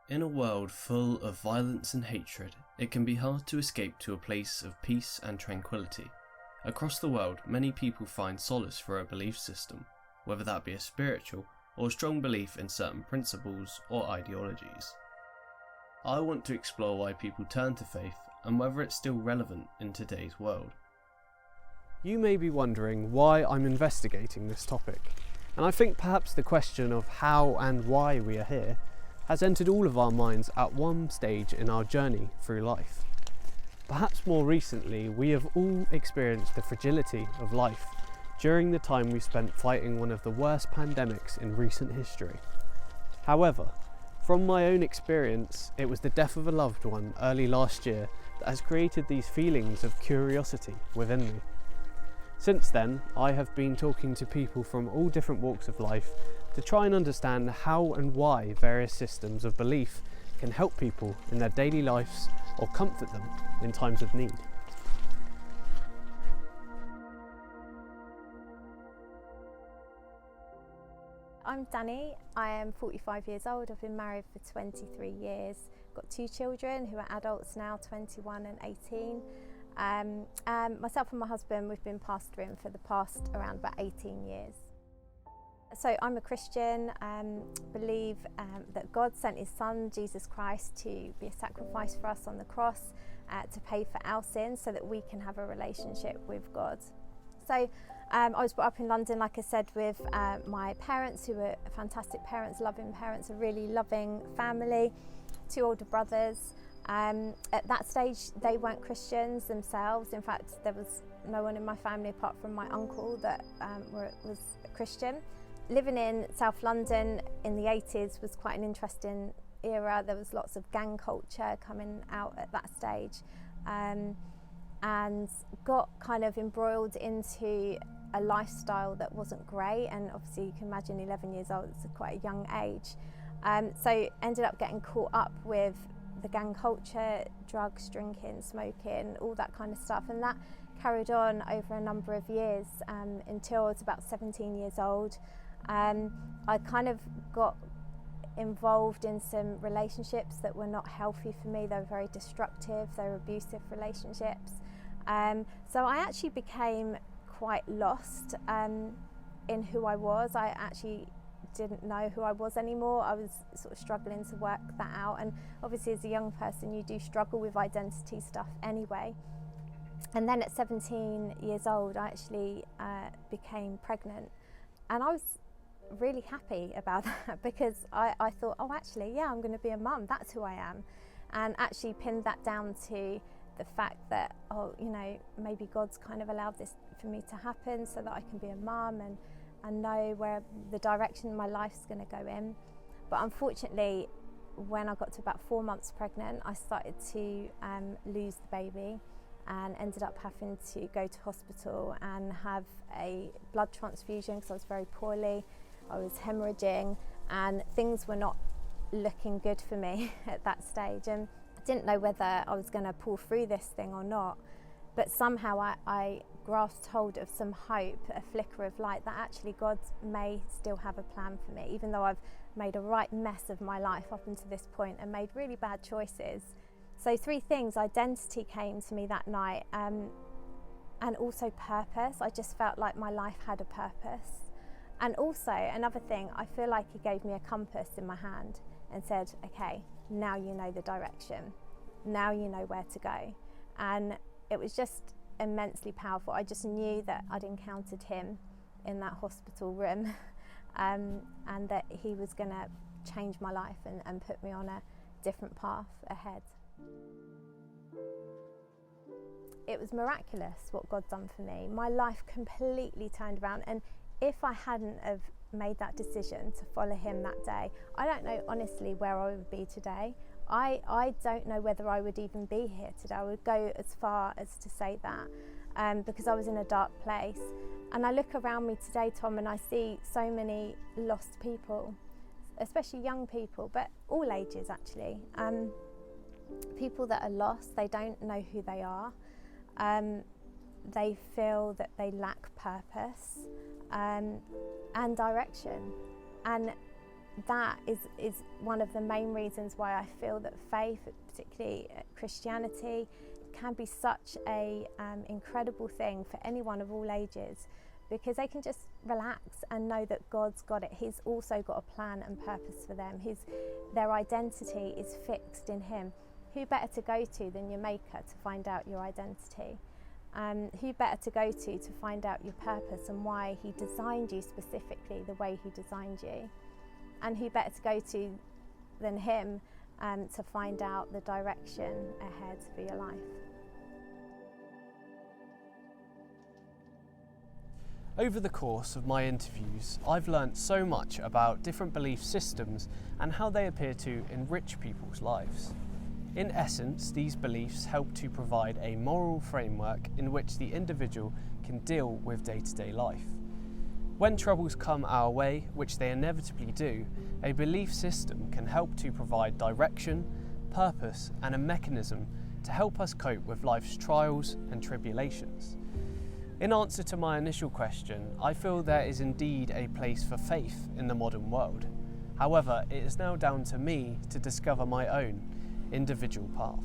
In a world full of violence and hatred, it can be hard to escape to a place of peace and tranquility. Across the world, many people find solace for a belief system, whether that be a spiritual or strong belief in certain principles or ideologies. I want to explore why people turn to faith and whether it's still relevant in today's world. You may be wondering why I'm investigating this topic, and I think perhaps the question of how and why we are here has entered all of our minds at one stage in our journey through life. Perhaps more recently, we have all experienced the fragility of life during the time we spent fighting one of the worst pandemics in recent history. However, from my own experience, it was the death of a loved one early last year that has created these feelings of curiosity within me. Since then, I have been talking to people from all different walks of life to try and understand how and why various systems of belief can help people in their daily lives or comfort them in times of need. I'm Danny, I am 45 years old, I've been married for 23 years, got 2 children who are adults now, 21 and 18. Myself and my husband, we've been pastoring for the past around about 18 years. So I'm a Christian, believe that God sent his son, Jesus Christ, to be a sacrifice for us on the cross, to pay for our sins so that we can have a relationship with God. So I was brought up in London, like I said, with my parents, who were fantastic parents, loving parents, a really loving family, 2 older brothers. At that stage, they weren't Christians themselves. In fact, there was no one in my family apart from my uncle that was a Christian. Living in South London in the 80s was quite an interesting era. There was lots of gang culture coming out at that stage, and got kind of embroiled into a lifestyle that wasn't great. And obviously you can imagine 11 years old, it's quite a young age. So ended up getting caught up with the gang culture, drugs, drinking, smoking, all that kind of stuff, and that carried on over a number of years until I was about 17 years old. I kind of got involved in some relationships that were not healthy for me. They were very destructive, they were abusive relationships. So I actually became quite lost in who I was. I actually didn't know who I was anymore. I was sort of struggling to work that out, and obviously as a young person you do struggle with identity stuff anyway. And then at 17 years old I actually became pregnant, and I was really happy about that because I thought, oh actually yeah, I'm going to be a mum, that's who I am, and actually pinned that down to the fact that, oh, you know, maybe God's kind of allowed this for me to happen so that I can be a mum and know where the direction my life's going to go in. But unfortunately, when I got to about 4 months pregnant, I started to lose the baby and ended up having to go to hospital and have a blood transfusion because I was very poorly. I was hemorrhaging and things were not looking good for me at that stage, and I didn't know whether I was going to pull through this thing or not. But somehow I grasped hold of some hope, a flicker of light, that actually God may still have a plan for me, even though I've made a right mess of my life up until this point and made really bad choices. So 3 things: identity came to me that night, and also purpose. I just felt like my life had a purpose. And also another thing, I feel like he gave me a compass in my hand and said, okay, now you know the direction, now you know where to go. And it was just immensely powerful. I just knew that I'd encountered him in that hospital room, and that he was going to change my life and put me on a different path ahead. It was miraculous what God done for me. My life completely turned around, and if I hadn't have made that decision to follow him that day, I don't know honestly where I would be today. I don't know whether I would even be here today. I would go as far as to say that, because I was in a dark place. And I look around me today, Tom, and I see so many lost people, especially young people, but all ages actually. People that are lost, they don't know who they are. They feel that they lack purpose and direction. And that is one of the main reasons why I feel that faith, particularly Christianity, can be such a incredible thing for anyone of all ages, because they can just relax and know that God's got it. He's also got a plan and purpose for them. Their identity is fixed in Him. Who better to go to than your Maker to find out your identity? Who better to go to find out your purpose and why He designed you specifically the way He designed you? And who better to go to than Him to find out the direction ahead for your life? Over the course of my interviews, I've learnt so much about different belief systems and how they appear to enrich people's lives. In essence, these beliefs help to provide a moral framework in which the individual can deal with day-to-day life. When troubles come our way, which they inevitably do, a belief system can help to provide direction, purpose, and a mechanism to help us cope with life's trials and tribulations. In answer to my initial question, I feel there is indeed a place for faith in the modern world. However, it is now down to me to discover my own individual path.